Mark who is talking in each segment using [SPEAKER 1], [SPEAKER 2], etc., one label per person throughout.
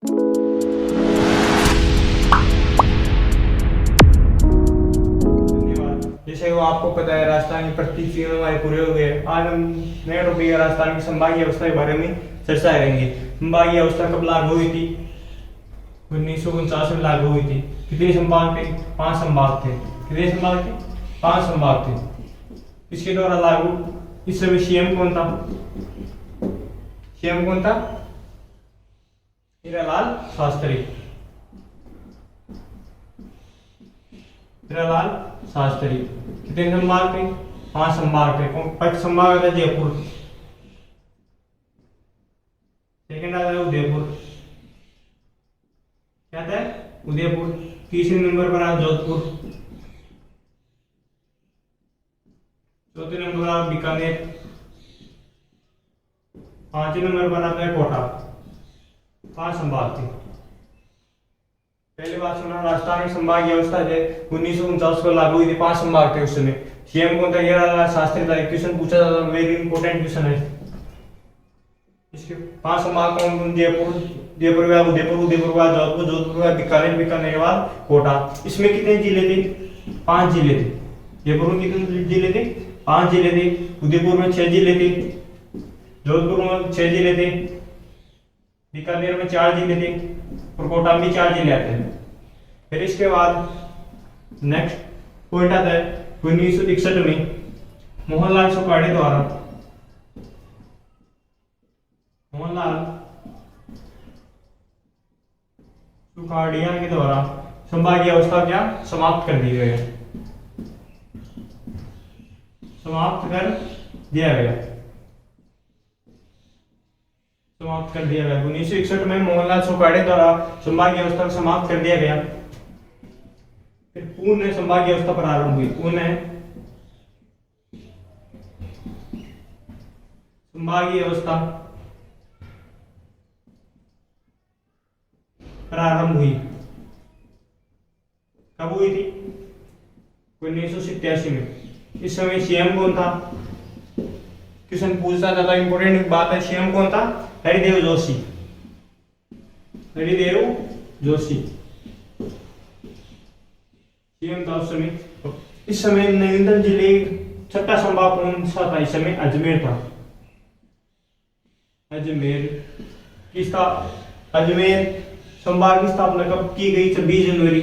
[SPEAKER 1] जैसे वो आपको पता है राजस्थान की प्रतीक चिन्ह हमारे पूरे हो गए। आज हम नए टॉपिक राजस्थान की संभागीय अवस्था के बारे में चर्चा करेंगे। संभागीय अवस्था कब लागू हुई थी? 1949 में लागू हुई थी। कितने संभाग थे? 5 संभाग थे। कितने संभाग थे? 5 संभाग थे। किसके द्वारा लागू? इस समय सीएम कौन था? सीएम कौन था? हीरालाल शास्त्री। हीरालाल शास्त्री। कितने संभाग थे? 5 संभाग थे। पहला संभाग था जयपुर, सेकंड आता है उदयपुर। क्या था? उदयपुर। तीसरे नंबर पर आता जोधपुर, चौथे नंबर पर आता बीकानेर, पांचवें नंबर पर आता है कोटा। 5 संभाग थे। पहली बात सुना, राजस्थान की संभागीय अवस्था है 1949 को लागू हुई थी। 5 संभाग थे उस समय। सीएम कौन था? हीरालाल शास्त्री था। क्वेश्चन पूछा जाता है, वेरी इंपॉर्टेंट क्वेश्चन है। इसके 5 संभाग कौन कौन? जयपुर, जयपुर के बाद उदयपुर, उदयपुर के बाद जोधपुर, जोधपुर के बाद बीकानेर, बीकानेर के बाद कोटा। इसमें कितने जिले थे? 5 जिले थे। जयपुर में कितने जिले थे? 5 जिले थे। उदयपुर में 6 जिले थे, जोधपुर में 6 जिले थे, बीकानेर में 4 जिले थे और कोटा में 4 जिले आते हैं। फिर इसके बाद नेक्स्ट पॉइंट आता है 1961 में मोहनलाल सुखाड़े द्वारा, मोहनलाल सुखाड़िया के द्वारा संभागीय अवस्था क्या समाप्त कर दी गई, समाप्त कर दिया गया, समाप्त कर दिया गया। 1961 में मोहनलाल सुखाड़े द्वारा संभागीय अवस्था को समाप्त कर दिया गया। फिर पूर्ण संभागीय अवस्था प्रारंभ हुई। पूर्ण संभागीय अवस्था प्रारंभ हुई। कब हुई थी? 1987 में। इस समय सीएम कौन था? क्वेश्चन पूछता था, इंपोर्टेंट बात है। सीएम कौन था? हरिदेव जोशी। हरिदेव जोशी सीएम था उस समय। इस समय नवीनतम जिले छठा संभाग कौन सा था? इस समय अजमेर था। अजमेर की अजमेर संभाग की स्थापना कब की गई? 26 जनवरी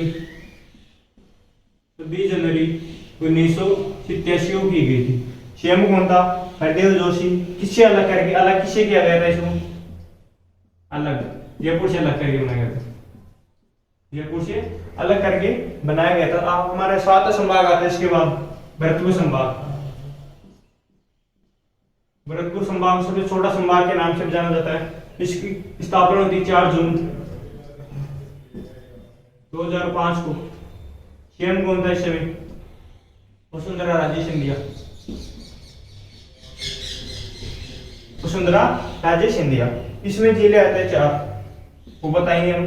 [SPEAKER 1] 1987 को की गई थी। सीएम कौन था? हरदेव जोशी। किससे अलग करके, अलग किससे किया गया था? इसको अलग जयपुर से अलग करके बनाया गया था। जयपुर से अलग करके बनाया गया था। आप हमारे 7 संभाग आते हैं। इसके बाद भरतपुर संभाग। भरतपुर संभाग सबसे छोटा संभाग के नाम से जाना जाता है। इसकी स्थापना हुई 4 जून 2005 को। सीएम कौन था इस समय? वसुंधरा राजे सिंधिया। वसुंधरा राजे सिंधिया। इसमें जिले आते हैं 4, वो बताएंगे हम।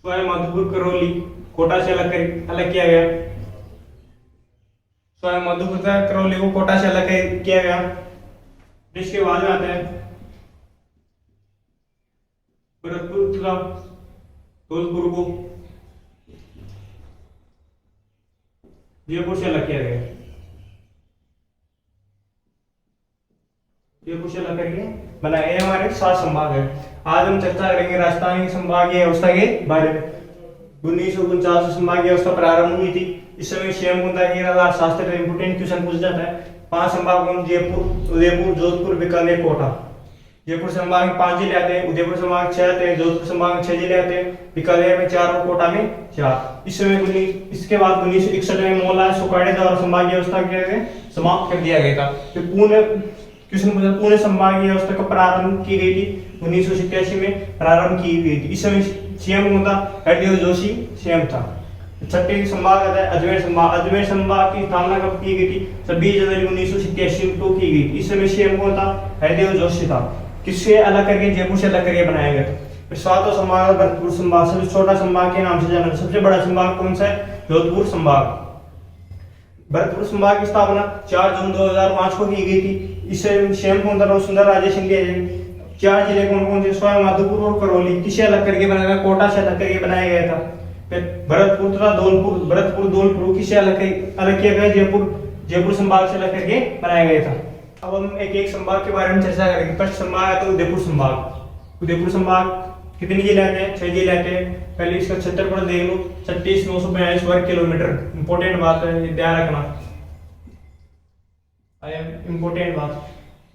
[SPEAKER 1] स्वयं मधुपुर, करौली कोटा से अलग किया गया। स्वयं मधुपुर करौली को कोटा से अलग किया गया। इसके बाद में आते हैं भरतपुर तथा धौलपुर को जयपुर से अलग किया गया। जयपुर से अलग करके बनाए। ये हमारे 7 संभाग है। आज हम चर्चा करेंगे राजस्थान की संभागीय अवस्था के बारे में। 1949 में संभागीय अवस्था प्रारंभ हुई थी। इस समय सीएम कौन था? हीरालाल शास्त्री। इंपोर्टेंट क्वेश्चन पूछ जाता है। 5 संभाग कौन? जयपुर, उदयपुर, जोधपुर, बीकानेर, कोटा। जयपुर संभाग में 5 जिले आते हैं, उदयपुर संभाग में 6 आते हैं, जोधपुर संभाग में 6 जिले आते हैं, बीकानेर में 4 और कोटा में 4। इस समय इसके बाद 1961 में मोहनलाल सुखाड़े द्वारा संभागीय अवस्था के समाप्त कर दिया गया था। तो पूर्ण संभागीय अवस्था का प्रारंभ की गई थी 1987 में प्रारंभ की गई थी। इस समय सीएम कौन था? हरदेव जोशी सीएम था। छठे संभाग आता है अजमेर संभाग। अजमेर संभाग की स्थापना कब की गई थी? 26 जनवरी 1987 को की गई थी। इस समय सीएम कौन था? हरदेव जोशी था। किससे अलग करके? जयपुर से अलग करके बनाया गया था। फिर 7वां संभाग भरतपुर संभाग। सबसे छोटा संभाग के नाम से जाना। सबसे बड़ा संभाग कौन सा है? जोधपुर संभाग। भरतपुर संभाग की स्थापना 4 जून 2005 को की गई थी। इससे श्याम सुंदर और सुंदर राजे सिंधिया जी 4 जिले कौन कौन से, स्वयं माधोपुर और करौली, किसे अलग करके बनाया गया, कोटा से अलग करके बनाया गया था। फिर भरतपुर तथा धौलपुर, भरतपुर धौलपुर किसे अलग किया गया, जयपुर संभाग से अलग करके बनाया गया था। अब हम एक एक संभाग के बारे में चर्चा करेंगे। फर्स्ट संभाग है तो उदयपुर संभाग। उदयपुर संभाग कितने जिले आते हैं, 6 जिले आते हैं। पहले इसका क्षेत्रफल देख लो, 36,942 वर्ग किलोमीटर। इंपॉर्टेंट बात है, ये ध्यान रखना, इंपॉर्टेंट बात।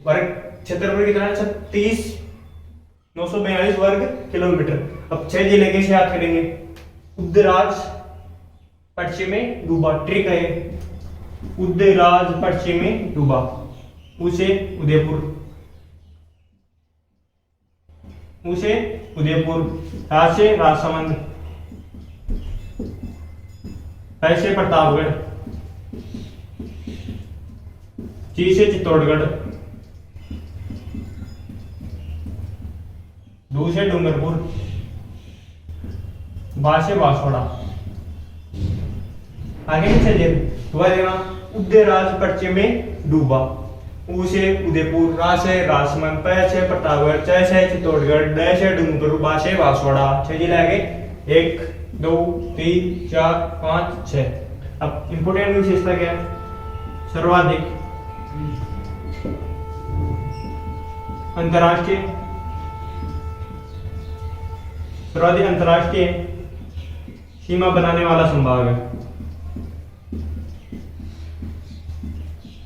[SPEAKER 1] वर्ग क्षेत्रफल कितना है, 36,942 वर्ग किलोमीटर। अब 6 जिले कैसे याद करेंगे, उदयराज पश्चिमी डूबा, ट्रिक है, उदयराज पश्चिमी डूबा, उसे उदयपुर, उसे उदयपुर, राज से राजसमंद, पैसे प्रतापगढ़, ची से चित्तौड़गढ़, दू से डूंगरपुर, बा से बांसवाड़ा। आगे नीचे देना, उदयराज पश्चिमी डूबा, उ से उदयपुर, रा से राजसमंद, पै से प्रतापगढ़, च से चित्तौड़गढ़, ड से डूंगरपुर, बा से बांसवाड़ा। 6 जिले आगे, 1 2 3 4 5 6। अब इंपोर्टेंट विशेषता क्या है, सर्वाधिक अंतरराष्ट्रीय, सर्वाधिक अंतरराष्ट्रीय सीमा बनाने वाला संभाग है,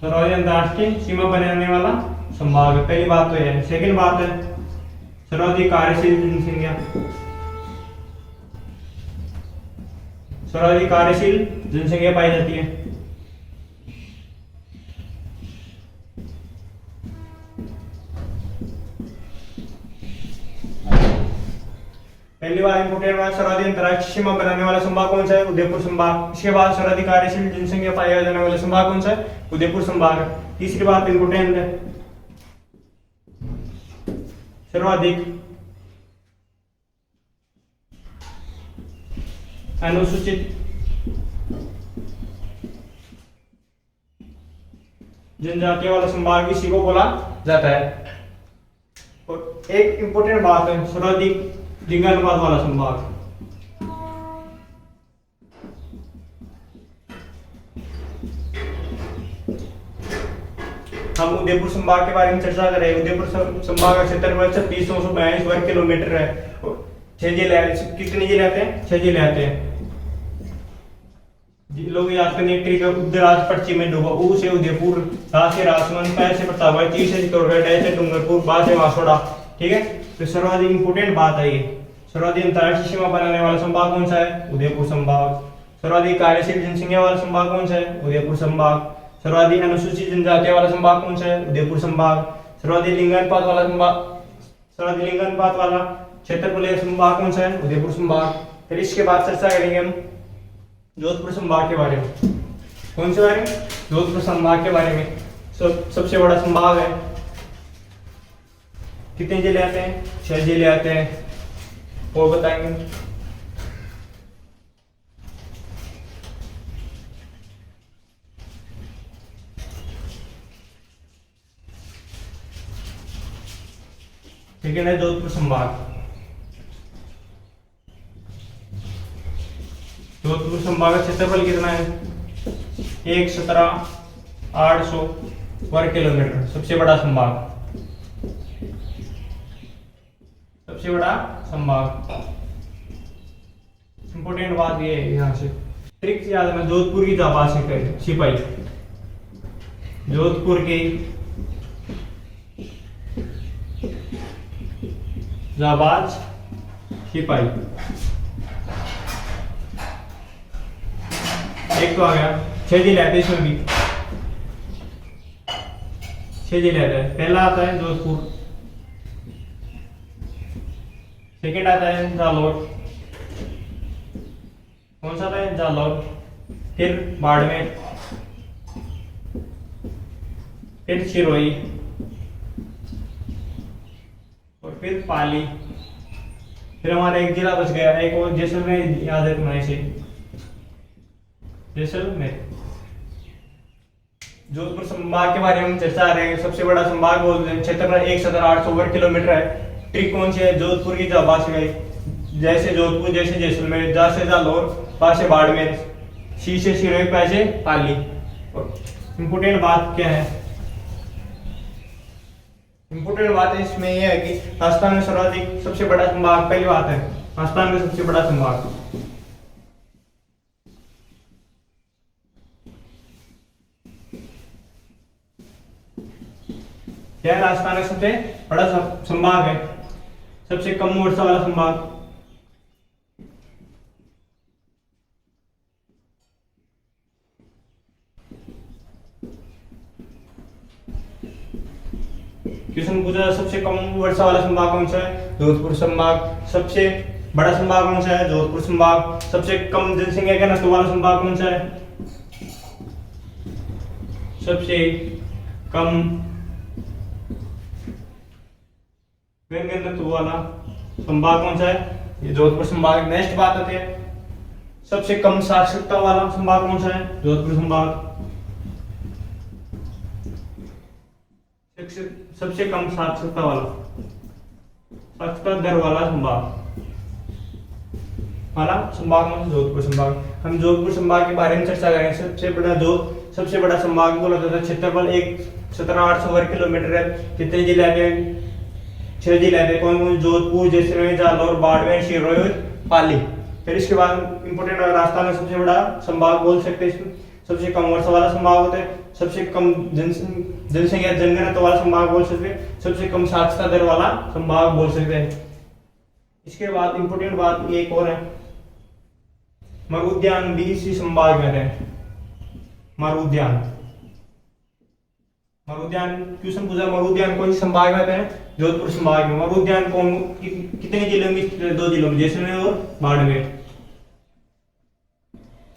[SPEAKER 1] सर्वाधिक अंतरराष्ट्रीय सीमा बनाने वाला संभाग है। पहली बात तो है। सेकंड बात है सर्वाधिक कार्यशील जनसंख्या, सर्वाधिक कार्यशील जनसंख्या पाई जाती है। पहली बार इंपोर्टेंट बात, सर्वाधिक अंतरराष्ट्रीय सीमा बनाने वाला संभाग कौन सा है, उदयपुर संभाग। इसके बाद सर्वाधिक कार्यशील जनसंख्या पाया जाने वाला संभाग कौन सा है, उदयपुर संभाग। तीसरी बात इंपोर्टेंट है, सर्वाधिक अनुसूचित जनजाति वाला संभाग इसी को बोला जाता है। और एक इंपोर्टेंट बात है, सर्वाधिक लिंगानुपात वाला संभाग। हम उदयपुर संभाग के बारे में चर्चा कर रहे हैं। उदयपुर संभाग का क्षेत्रफल 36,942 वर्ग किलोमीटर है। 6 जिले, कितने जिले आते हैं, 6 जिले आते हैं। लोग याद करने ट्रिक है, उदयराज पश्चिमी डूबा, उ से उदयपुर, रा से राजसमंद, पै से प्रतापगढ़, ची से चित्तौड़गढ़, ड से डूंगरपुर, बा से बांसवाड़ा। ठीक है, तो सर्वाधिक इंपोर्टेंट बात है ये, सर्वाधिक अंतरराष्ट्रीय सीमा बनाने वाला संभाग कौन सा है, उदयपुर संभाग। सर्वाधिक कार्यशील जनसंख्या वाला संभाग कौन सा है, उदयपुर संभाग। सर्वाधिक अनुसूचित जनजाति वाला संभाग कौन सा है, उदयपुर संभाग। सर्वाधिक लिंगानुपात वाला संभाग, सर्वाधिक लिंगानुपात वाला क्षेत्रफल संभाग कौन सा है, उदयपुर संभाग। फिर इसके बाद चर्चा करेंगे हम जोधपुर संभाग के बारे में। कौन से बारे में, जोधपुर संभाग के बारे में। सबसे बड़ा संभाग है। कितने जिले आते हैं, 6 जिले आते हैं, वो बताएंगे। सेकेंड है जोधपुर संभाग। जोधपुर संभाग का क्षेत्रफल कितना है, 117,800 वर्ग किलोमीटर। सबसे बड़ा संभाग, सबसे बड़ा संभाग। इंपोर्टेंट बात ये है, यहां से ट्रिक याद रखना, जोधपुर की जाबाज सिपाही, जोधपुर की जाबाज सिपाही। एक तो आ गया, 6 जिले आते हैं, इसमें भी 6 जिले आते हैं। पहला आता है जोधपुर, सेकेंड आता है जालौर, कौन सा आता है, जालौर। फिर बाड़मेर, फिर सिरोही, और फिर पाली। फिर हमारा एक जिला बच गया, एक और जैसलमेर, याद रखना इसे, जैसलमेर। जोधपुर संभाग के बारे में हम चर्चा करेंगे। सबसे बड़ा संभाग बोलते हैं, क्षेत्रफल 1,800 वर्ग किलोमीटर है। ट्रिक कौन सी है? जोधपुर की जा से गई, जैसे जोधपुर, जैसे जैसलमेर, जा से जालौर, पा से बाड़मेर, सी से सिरोही, पा से पाली। इम्पोर्टेंट बात क्या है? इम्पोर्टेंट बात इसमें यह है कि राजस्थान में सर्वाधिक सबसे बड़ा संभाग, पहली बात है राजस्थान में सबसे बड़ा संभाग। क्या है? राजस्थान का सबसे बड़ा संभाग है, सबसे कम वर्षा वाला संभाग। क्वेश्चन पूछा सबसे कम वर्षा वाला संभाग कौन सा है? जोधपुर संभाग। सबसे बड़ा संभाग कौन सा है? जोधपुर संभाग। सबसे कम जनसंख्या का घनत्व वाला संभाग कौन सा है? सबसे कम घनत्व वाला संभाग कौन सा है? ये जोधपुर संभाग। नेक्स्ट बात आती है, सबसे कम साक्षरता वाला संभाग कौन सा है? जोधपुर संभाग। सबसे कम साक्षरता वाला, साक्षरता दर वाला संभाग कौन सा? जोधपुर संभाग। हम जोधपुर संभाग के बारे में चर्चा करेंगे। सबसे बड़ा संभाग बोला जाता है, क्षेत्रफल 1,800 वर्ग किलोमीटर है। कितने जिले आते हैं? 6 जिले आते हैं। कौन कौन? जोधपुर, जैसलमेर, जालौर, बाड़मेर, सिरोही, पाली। फिर इसके बाद इंपोर्टेंट, राजस्थान का सबसे बड़ा संभाग बोल सकते हैं इसमें। सबसे कम वर्षा वाला संभाग होता है, सबसे कम जनसंख्या जनघनत्व वाला संभाग बोल सकते हैं, सबसे कम साक्षरता दर वाला संभाग बोल सकते हैं। इसके बाद इंपोर्टेंट बात एक और है, मरुद्यान भी इसी संभाग में है। मरुद्यान क्वेश्चन पूछा, मरुद्यान कौन से संभाग में है? जोधपुर संभाग में। मरुद्यान कौन कितने जिलों में? 2 जिलों में, जैसलमेर और बाड़मेर।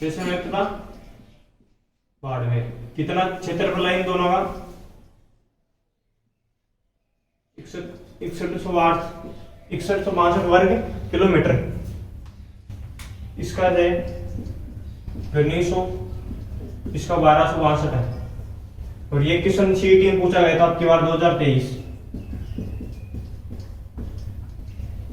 [SPEAKER 1] जैसलमेर तथा बाड़मेर। कितना क्षेत्रफल है इन दोनों का? 6162 वर्ग किलोमीटर। इसका है 1900, इसका 1262 है। और ये क्वेश्चन सीईटी में पूछा गया था आपकी बार 2023।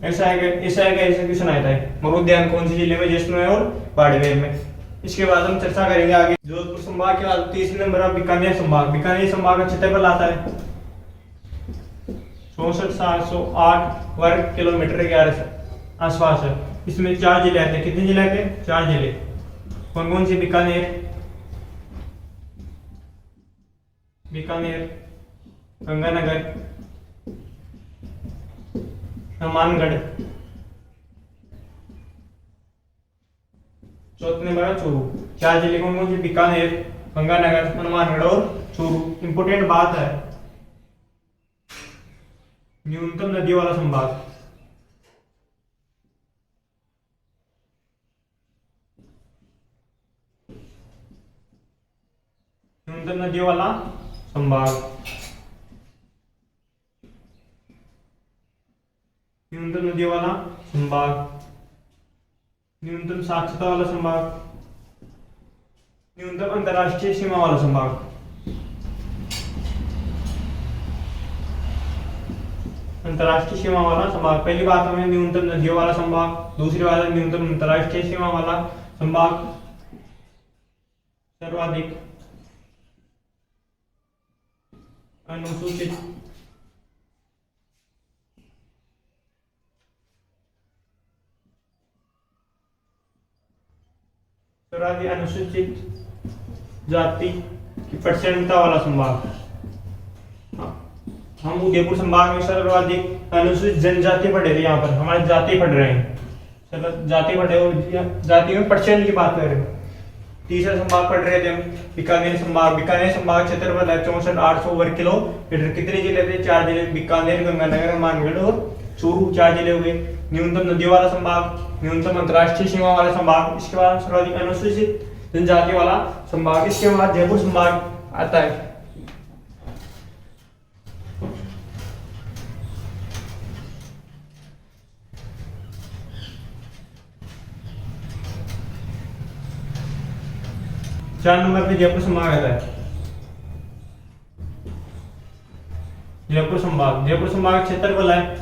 [SPEAKER 1] ऐसा क्वेश्चन आया था। मरुद्यान कौन से जिले में? जैसलमेर और बाड़मेर में। इसके बाद हम चर्चा करेंगे आगे जोधपुर संभाग के बाद तीसरे नंबर पर बीकानेर संभाग। बीकानेर संभाग का क्षेत्रफल आता है 64,708 वर्ग किलोमीटर के आसपास है। इसमें 4 जिले आते हैं। कितने जिले आते हैं? 4 जिले। कौन कौन से? बीकानेर, गंगानगर, हनुमानगढ़। चौथे नंबर है चूरू। 4 जिले कौन कौन से? बीकानेर, गंगानगर, हनुमानगढ़ और चूरू। इंपोर्टेंट बात है, न्यूनतम नदी वाला संभाग। न्यूनतम नदी वाला संभाग, न्यूनतम नदी वाला संभाग, न्यूनतम साक्षरता वाला संभाग, न्यूनतम अंतरराष्ट्रीय सीमा वाला संभाग। अंतरराष्ट्रीय सीमा वाला संभाग, पहली बात हमें न्यूनतम नदियों वाला संभाग, दूसरी बात है न्यूनतम अंतरराष्ट्रीय सीमा वाला संभाग। सर्वाधिक अनुसूचित जाति की परसेंटता वाला संभाग। हम उदयपुर संभाग में सर्वाधिक अनुसूचित जनजाति पढ़ रहे हैं। यहाँ पर हमारे जाति पढ़ रहे हैं, जाति पढ़ रहे हो, जाति में परसेंट की बात कर रहे हैं। तीसरा संभाग पढ़ रहे थे हम बीकानेर संभाग। बीकानेर संभाग क्षेत्रफल है 64,800 वर्ग किलोमीटर। कितने जिले थे? 4 जिले, बीकानेर, गंगानगर, हनुमानगढ़ और चूरू। 4 जिले हो गए। न्यूनतम नदियों वाला संभाग, न्यूनतम अंतरराष्ट्रीय सीमा वाला संभाग, इसके बाद सर्वाधिक अनुसूचित जनजाति वाला संभाग। इसके बाद जयपुर संभाग आता है। चार नंबर पे जयपुर संभाग आता है। जयपुर संभाग, जयपुर संभाग क्षेत्रफल है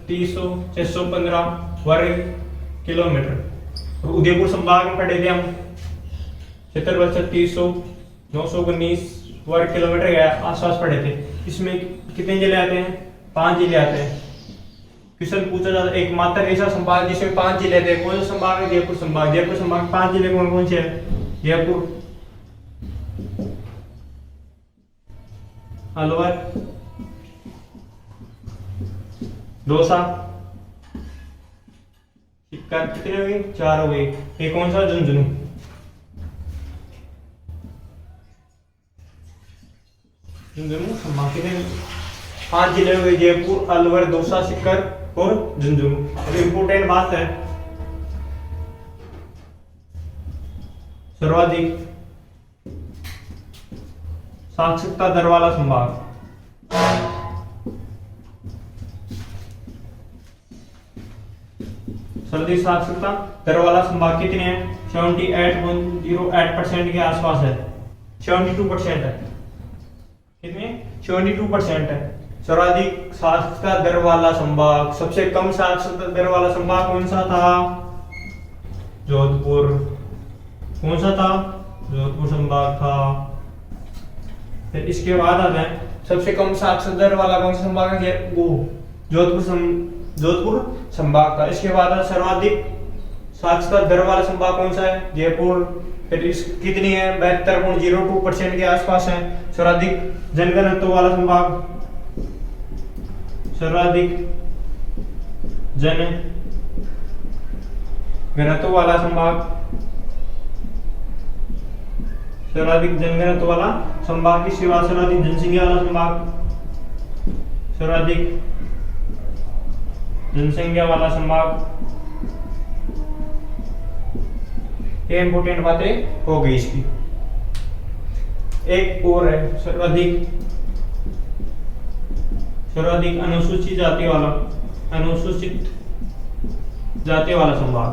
[SPEAKER 1] 3615 वर्ग किलोमीटर। और उदयपुर संभाग में पढ़े थे हम, क्षेत्रफल 3619 वर्ग किलोमीटर के आसपास पढ़े थे। इसमें कितने जिले आते हैं? 5 जिले आते हैं। क्वेश्चन पूछा जाता है एकमात्र ऐसा संभाग जिसमें 5 जिले थे, कौन सा संभाग है? जयपुर संभाग। जयपुर संभाग 5 जिले कौन कौन से हैं? जयपुर, अलवर, दौसा, सीकर, कितने हो गए? 4 हो गए। ये कौन सा? झुंझुनू। झुंझुनू संभाग कितने? 5 जिले हो गए, जयपुर, अलवर, दौसा, सीकर और झुंझुनू। अब इंपोर्टेंट बात है, सर्वाधिक साक्षरता दर वाला संभाग। सर्वाधिक साक्षरता दर वाला संभाग कितने हैं? 78.08% के आसपास है, 72% है। कितने? 72% है सर्वाधिक साक्षरता दर वाला संभाग। सबसे कम साक्षरता दर वाला संभाग कौन सा था? जोधपुर। कौन सा था? जोधपुर संभाग था। फिर इसके बाद आता है सबसे कम साक्षरता दर वाला कौन सा संभाग है? वो जोधपुर संभाग का। इसके बाद सर्वाधिक साक्षरता दर वाला संभाग कौन सा है? जयपुर। फिर इस कितनी है? 72.02% के आसपास है। सर्वाधिक जनघनत्व वाला संभाग, सर्वाधिक जन घनत्व वाला संभाग, सर्वाधिक जनघनत्व वाला संभाग की सेवा, सर्वाधिक जनसंख्या वाला संभाग, सर्वाधिक जनसंख्या वाला संभाग। ये इंपोर्टेंट बातें हो गई इसकी। एक और है सर्वाधिक अनुसूचित जाति वाला संभाग।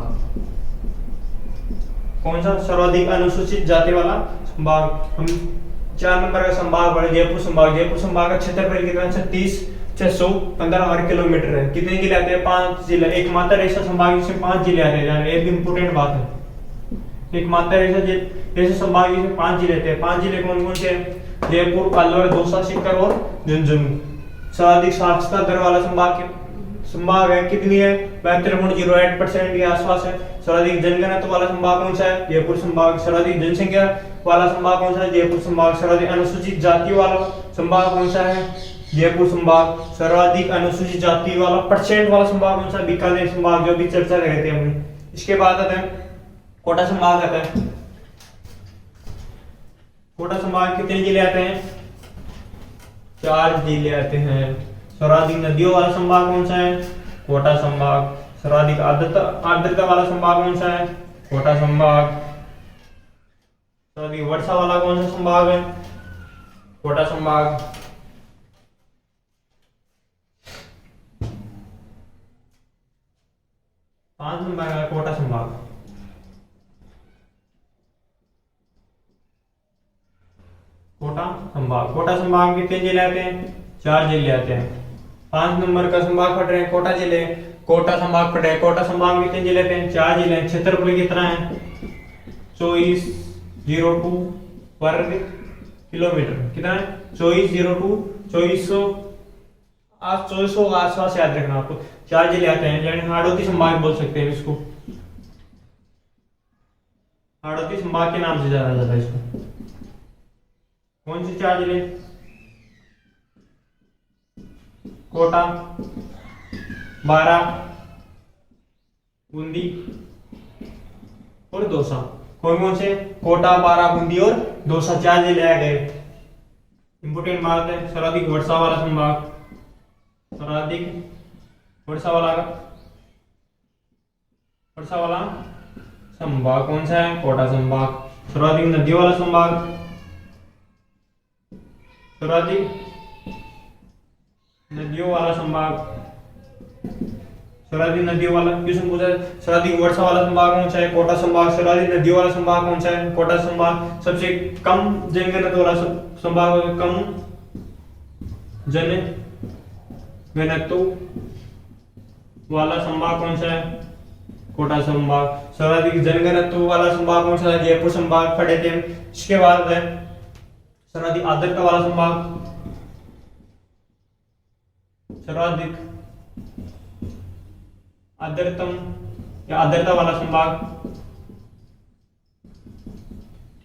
[SPEAKER 1] कौन सा? सर्वाधिक अनुसूचित जाति वाला संभाग। हम 4 नंबर का संभाग पढ़े, जयपुर संभाग। जयपुर संभाग का क्षेत्रफल कितना? 36,615 वर्ग किलोमीटर है। कितने जिले आते हैं? 5 जिले। एकमात्र ऐसा संभाग जिसमें 5 जिले आते हैं। एक इंपोर्टेंट बात है, एकमात्र ऐसा संभाग जिसमें 5 जिले थे। 5 जिले कौन कौन से हैं? जयपुर, अलवर, दौसा, सीकर और झुंझुनू। सर्वाधिक साक्षरता दर वाला संभाग है कितनी है? 72.08% के आसपास है। सर्वाधिक जनघनत्व वाला संभाग कौन सा है? जयपुर संभाग। सर्वाधिक जनसंख्या वाला संभाग कौन सा है? जयपुर संभाग। सर्वाधिक अनुसूचित जाति वाला संभाग कौन सा है? जयपुर संभाग। सर्वाधिक अनुसूचित जाति वाला परसेंट वाला संभाग कौन सा? बीकानेर संभाग, जो भी चर्चा कर रहे थे हमने। इसके बाद आता है कोटा संभाग आता है। कोटा संभाग कितने जिले आते हैं? 4 जिले आते हैं। सर्वाधिक नदियों वाला संभाग कौन सा है? कोटा संभाग। सर्वाधिक आर्द्रता वाला संभाग कौन सा है? कोटा संभाग। सर्वाधिक वर्षा वाला कौन सा संभाग है? कोटा संभाग। पांच नंबर है कोटा संभाग। कोटा संभाग के कितने जिले आते हैं? 4 जिले आते हैं। 5 नंबर का संभाग पढ़ रहे हैं कोटा जिले, कोटा संभाग पढ़ रहे हैं। कोटा संभाग में कितने जिले आते हैं? 4 जिले। क्षेत्रफल कितना है? 2402 वर्ग किलोमीटर। कितना है? 2402 2400 आसपास याद रखना आपको। 4 जिले आते हैं, यानी हाड़ौती संभाग बोल सकते हैं इसको। हाड़ौती संभाग के नाम से जाना जाता है इसको। कौन से 4 जिले? कोटा, बारा, बूंदी और दौसा। कौन कौन से? कोटा, बारा, बूंदी और दौसा 4 जिले आ गए। इंपोर्टेंट बात है, सर्वाधिक वर्षा वाला संभाग, सर्वाधिक वर्षा वाला संभाग कौन सा है? कोटा संभाग। सर्वाधिक नदियों वाला संभाग, सर्वाधिक नदियों वाला संभाग, सर्वाधिक नदियों वाला क्वेश्चन पूछा है। सर्वाधिक वर्षा वाला संभाग कौन सा है? कोटा संभाग। सर्वाधिक नदियों वाला संभाग कौन सा है? कोटा संभाग। सबसे कम जनघनत्व वाला संभाग, कम जन घनत्व वाला संभाग कौन सा है? कोटा संभाग। सर्वाधिक जनघनत्व वाला संभाग कौन सा है? जयपुर संभाग पढ़े थे। इसके बाद है सर्वाधिक आर्द्रता वाला संभाग, सर्वाधिक आर्द्रतम या आर्द्रता वाला संभाग।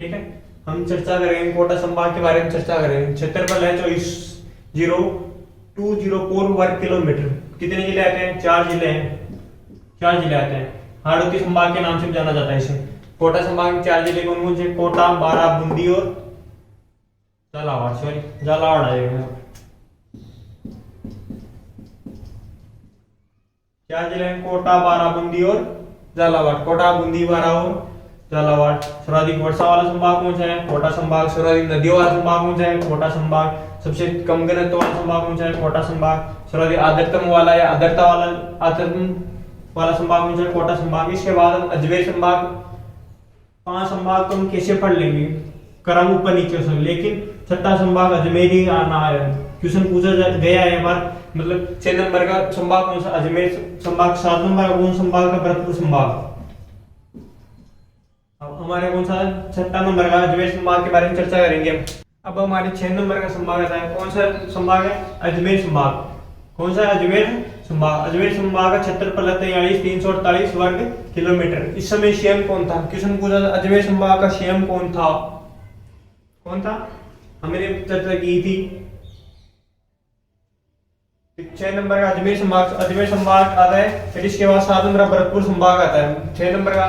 [SPEAKER 1] ठीक है, हम चर्चा करेंगे कोटा संभाग के बारे में चर्चा करेंगे। क्षेत्रफल है 24,204 वर्ग किलोमीटर। कितने जिले आते हैं? 4 जिले हैं, 4 जिले आते हैं। हाड़ौती संभाग के नाम से भी जाना जाता है इसे। कोटा संभाग में 4 जिले कौन कौन से? कोटा, बारां, बूंदी और झालावाड़। सॉरी, झालावाड़ आएगा। 4 जिले हैं, कोटा, बारां, बूंदी और झालावाड़। कोटा, बूंदी, बारां और झालावाड़। सर्वाधिक वर्षा वाला संभाग कौन सा है? कोटा संभाग। सर्वाधिक नदियों वाला संभाग कौन सा है? कोटा संभाग। सबसे कम घनत्व वाला संभाग कौन सा है? कोटा संभाग। सर्वाधिक आर्द्रतम वाला या आर्द्रता वाला संभाग कौन सा है? कोटा संभाग। इसके बाद हम अजमेर संभाग, 5 संभाग तो हम कैसे पढ़ लेंगे क्रम ऊपर नीचे से, लेकिन छठा संभाग अजमेर ही आना है। क्वेश्चन पूछा गया है बार, मतलब 6 नंबर का संभाग कौन सा? अजमेर संभाग। 7 नंबर का कौन संभाग का? भरतपुर संभाग। अब हमारे कौन सा छठा नंबर का अजमेर संभाग के बारे में चर्चा करेंगे। अब हमारे 6 नंबर का संभाग आता है, कौन सा संभाग है? अजमेर संभाग। कौन सा है? अजमेर संभाग। अजमेर संभाग का क्षेत्रफल है 43,348 वर्ग किलोमीटर। इस समय सीएम कौन था? क्वेश्चन पूछा था अजमेर संभाग का सीएम कौन था? कौन था? हमने चर्चा की थी। 6 नंबर का अजमेर संभाग आता है। फिर इसके बाद 7 नंबर का भरतपुर संभाग आता है। 6 नंबर का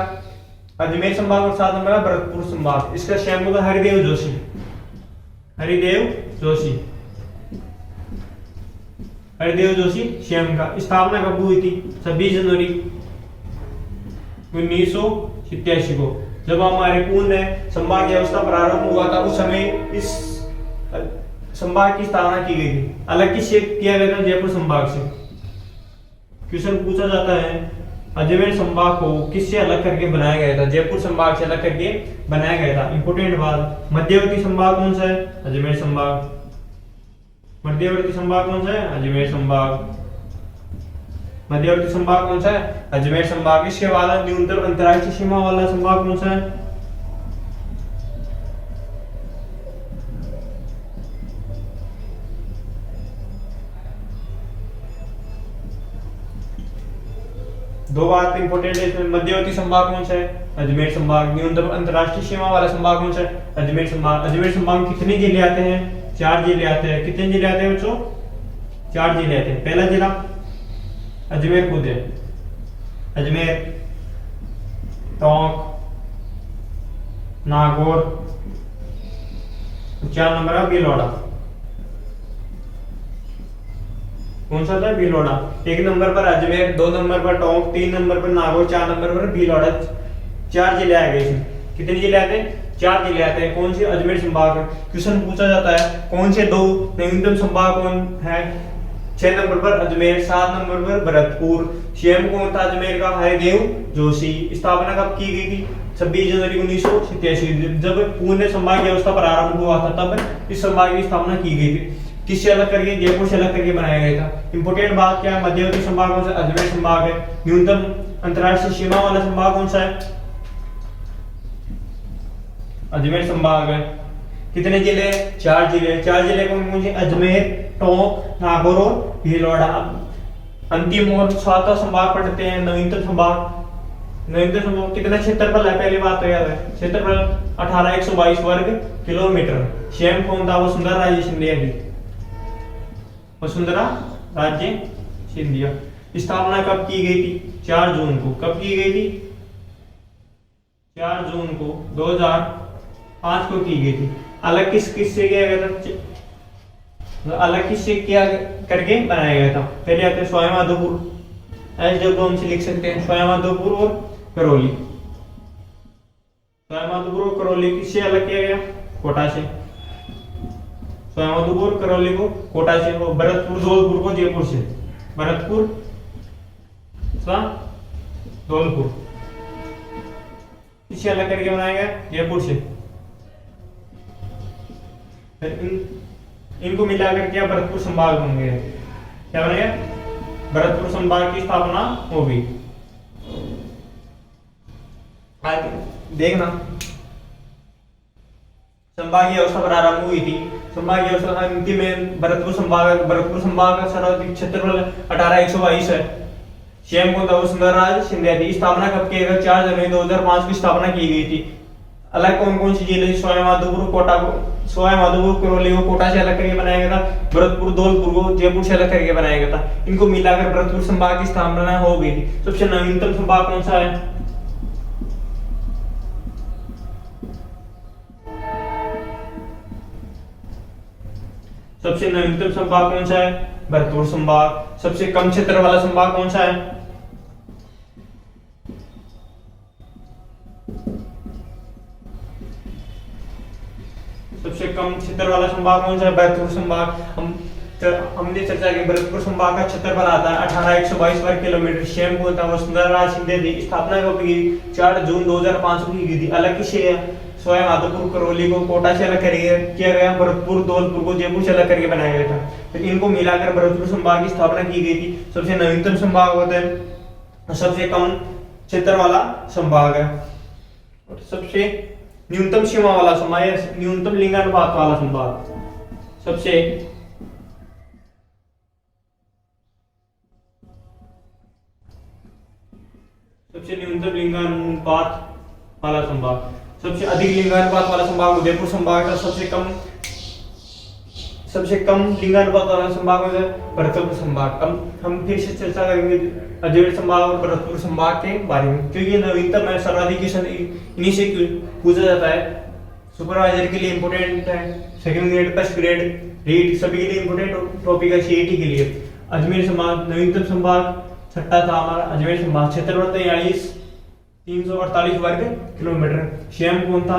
[SPEAKER 1] अजमेर संभाग और 7 नंबर का भरतपुर संभाग। इसका सीएम होगा हरिदेव जोशी। हरिदेव जोशी सीएम का। स्थापना कब हुई थी? 26 जनवरी 1987 को, जब हमारे पूर्ण संभाग व्यवस्था प्रारंभ हुआ था। उस समय इस संभाग की स्थापना की गई थी। अलग किससे किया गया था? जयपुर संभाग से। क्वेश्चन पूछा जाता है अजमेर संभाग को किससे अलग करके बनाया गया था? जयपुर संभाग से अलग करके बनाया गया था। इंपोर्टेंट बात, मध्यवर्ती संभाग कौन सा है? अजमेर संभाग। मध्यवर्ती संभाग कौन सा है? अजमेर संभाग। मध्यवर्ती संभाग कौन सा है? अजमेर संभाग। इसके बाद न्यूनतम अंतर्राष्ट्रीय सीमा वाला संभाग कौन सा है? दो बात इंपोर्टेंट है इसमें। मध्यवर्ती संभाग कौन सा है? अजमेर संभाग। न्यूनतम अंतर्राष्ट्रीय सीमा वाला संभाग कौन सा है? अजमेर संभाग। अजमेर संभाग में कितने जिले आते हैं? 4 जिले आते हैं। कितने जिले आते हैं बच्चों? 4 जिले आते हैं। पहला जिला अजमेर खुद है, अजमेर, टोंक, नागौर। 4 नंबर का भीलवाड़ा। कौन सा था? भीलवाड़ा। 1 नंबर पर अजमेर, 2 नंबर पर टोंक, 3 नंबर पर नागौर, 4 नंबर पर भीलवाड़ा। 4 जिले आ गए इसमें। कितने जिले आते हैं? 4 जिले आते हैं। कौन से? अजमेर संभाग। क्वेश्चन पूछा जाता है कौन से 2 न्यूनतम संभाग कौन है? 6 नंबर पर अजमेर, 7 नंबर पर भरतपुर। सीएम कौन था अजमेर का? हरिदेव जोशी। स्थापना कब की गई थी? 26 जनवरी 1987। जब पूर्ण संभाग व्यवस्था प्रारंभ हुआ था तब इस संभाग की स्थापना की गई थी। किससे अलग करके? जयपुर से अलग करके बनाया गया था। इंपोर्टेंट बात क्या है? मध्यवर्ती संभाग कौन सा? अजमेर संभाग है। न्यूनतम अंतर्राष्ट्रीय सीमा वाला संभाग कौन सा है? अजमेर संभाग है। कितने जिले? 4 जिले। 4 जिले कौन कौन से? अजमेर, टोंक, नागौर और भीलवाड़ा। अंतिम और 7वां संभाग पढ़ते हैं नवीनतम संभाग। नवीनतम संभाग कितना क्षेत्रफल है? पहली बात तो याद है, क्षेत्रफल 18,122 वर्ग किलोमीटर। सीएम कौन था? वसुंधरा राजे सिंधिया की। वसुंधरा राजे सिंधिया। स्थापना कब की गई थी? 4 जून को। कब की गई थी? 4 जून को 2005 को की गई थी। अलग किससे किया गया था? अलग किससे किया करके बनाया गया था? पहले आते हैं सवाई माधोपुर। एसडब्ल्यू हम से लिख सकते हैं सवाई माधोपुर और करौली। सवाई माधोपुर और करौली किससे अलग किया गया? कोटा से। सवाई माधोपुर करौली को कोटा से, भरतपुर धौलपुर को जयपुर से। भरतपुर धौलपुर किससे अलग करके बनाया गया? जयपुर से। इनको मिलाकर क्या भरतपुर संभाग होंगे। क्या बनेगा, भरतपुर संभाग की स्थापना होगी। देखना, संभागीय व्यवस्था प्रारंभ हुई थी। संभागीय व्यवस्था अंतिम में भरतपुर संभाग का सर्वाधिक क्षेत्रफल 18,122 है। सीएम कौन था, वसुंधरा सिंधिया थी। स्थापना कब की गई, 4 जनवरी 2005 की स्थापना की गई थी। अलग कौन कौन सी जिले, सवाई माधोपुर करौली को कोटा से अलग करके बनाया गया था। भरतपुर धौलपुर को जयपुर से अलग करके बनाया गया था। इनको मिलाकर भरतपुर संभाग की स्थापना हो गई थी। सबसे नवीनतम संभाग कौन सा है, सबसे नवीनतम संभाग कौन सा है, भरतपुर संभाग। सबसे कम क्षेत्र वाला संभाग कौन सा है, सबसे कम क्षेत्र वाला संभाग कौन सा है, भरतपुर संभाग। हमने चर्चा की भरतपुर संभाग का क्षेत्रफल आता है 18,122 वर्ग किलोमीटर। सीएम कौन था, वसुंधरा सिंधिया थी। स्थापना कब की, 4 जून 2005 को की गई थी। अलग किसे, सवाई माधोपुर करौली को कोटा से अलग करके किया गया, भरतपुर धौलपुर को जयपुर से अलग करके बनाया गया था। तो इनको मिलाकर भरतपुर संभाग की स्थापना की गई थी। सबसे नवीनतम संभाग होता है, सबसे कम क्षेत्र वाला संभाग है, और सबसे न्यूनतम सीमा वाला संभाग, न्यूनतम लिंगानुपात वाला संभाग। सबसे न्यूनतम लिंगानुपात वाला संभाग। सबसे अधिक लिंगानुपात वाला संभाग उदयपुर संभाग का। सबसे कम लिंगानुपात वाला संभाग है भरतपुर संभाग। हम फिर से चर्चा करेंगे अजमेर संभाग और भरतपुर संभाग के बारे में, क्योंकि नवीनतम है, सर्वाधिक क्वेश्चन इन्हीं से पूछा जाता है। सुपरवाइजर के लिए इंपोर्टेंट है, second grade, first grade, read सभी के लिए इंपोर्टेंट टॉपिक है सीईटी के लिए। अजमेर संभाग नवीनतम संभाग, छठा था हमारा अजमेर संभाग। क्षेत्रफल 43,348 वर्ग किलोमीटर। सीएम कौन था,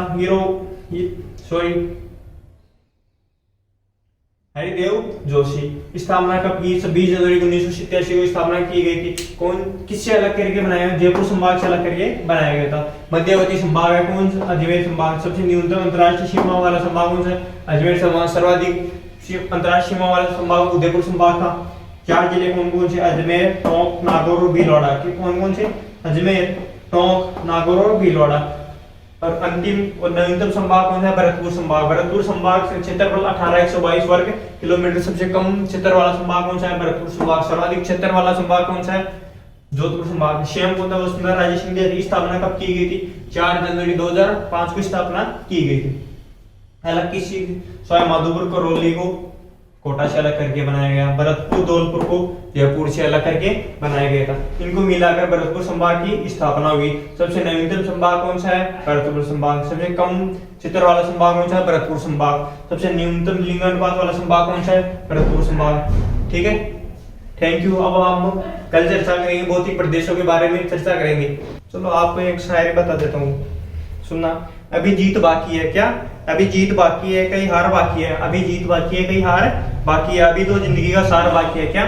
[SPEAKER 1] हरिदेव जोशी। स्थापना कब की, 26 जनवरी 1987 को स्थापना की गई थी। कौन, किससे अलग करके बनाया गया, जयपुर संभाग से अलग करके बनाया गया था। मध्यवर्ती संभाग है कौन, अजमेर संभाग। सबसे न्यूनतम अंतरराष्ट्रीय सीमा वाला संभाग कौन सा, अजमेर संभाग। सर्वाधिक अंतरराष्ट्रीय सीमा वाला संभाग उदयपुर संभाग था। 4 जिले कौन कौन से, अजमेर, टोंक, नागौर और भीलवाड़ा। कौन कौन से, अजमेर, टोंक, नागौर और भीलवाड़ा। और अंतिम और नवीनतम संभाग कौन है, भरतपुर संभाग। भरतपुर संभाग से क्षेत्रफल 18,122 वर्ग किलोमीटर। सबसे कम क्षेत्र वाला संभाग कौन सा है, भरतपुर संभाग। सर्वाधिक क्षेत्र वाला संभाग कौन सा है, जोधपुर संभाग। सीएम कौन था, वसुंधरा राजे सिंधिया थी। स्थापना कब की गई थी, 4 जनवरी 2005 को स्थापना की गई थी। अलग किसी, सवाई माधोपुर करौली को कोटा से अलग करके बनाया गया, भरतपुर धौलपुर को जयपुर से अलग करके बनाया गया था। इनको मिलाकर भरतपुर संभाग की स्थापना हुई। सबसे नवीनतम संभाग कौन सा है, भरतपुर संभाग। सबसे कम क्षेत्र वाला संभाग कौन सा है, भरतपुर संभाग। सबसे न्यूनतम लिंगानुपात वाला संभाग कौन सा है, भरतपुर संभाग। ठीक है, थैंक यू। अब हम कल चर्चा करेंगे भौतिक प्रदेशों के बारे में चर्चा करेंगे। चलो आपको एक शायरी बता देता हूँ, सुनना। अभी जीत बाकी है, क्या, अभी जीत बाकी है, कई हार बाकी है। अभी जीत बाकी है, कई हार बाकी है। अभी तो जिंदगी का सार बाकी है, क्या,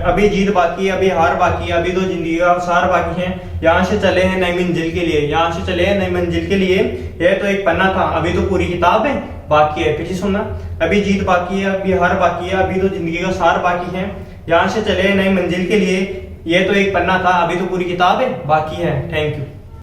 [SPEAKER 1] अभी जीत बाकी है, अभी हार बाकी है। अभी तो जिंदगी का सार बाकी है। यहाँ से चले हैं नई मंजिल के लिए, यहाँ से चले हैं नई मंजिल के लिए। यह तो एक पन्ना था, अभी तो पूरी किताब है बाकी है। फिर सुनना, अभी जीत बाकी है, अभी हार बाकी है। अभी तो जिंदगी का सार बाकी है। यहाँ से चले हैं नई मंजिल के लिए। यह तो एक पन्ना था, अभी तो पूरी किताब है बाकी है। Thank you.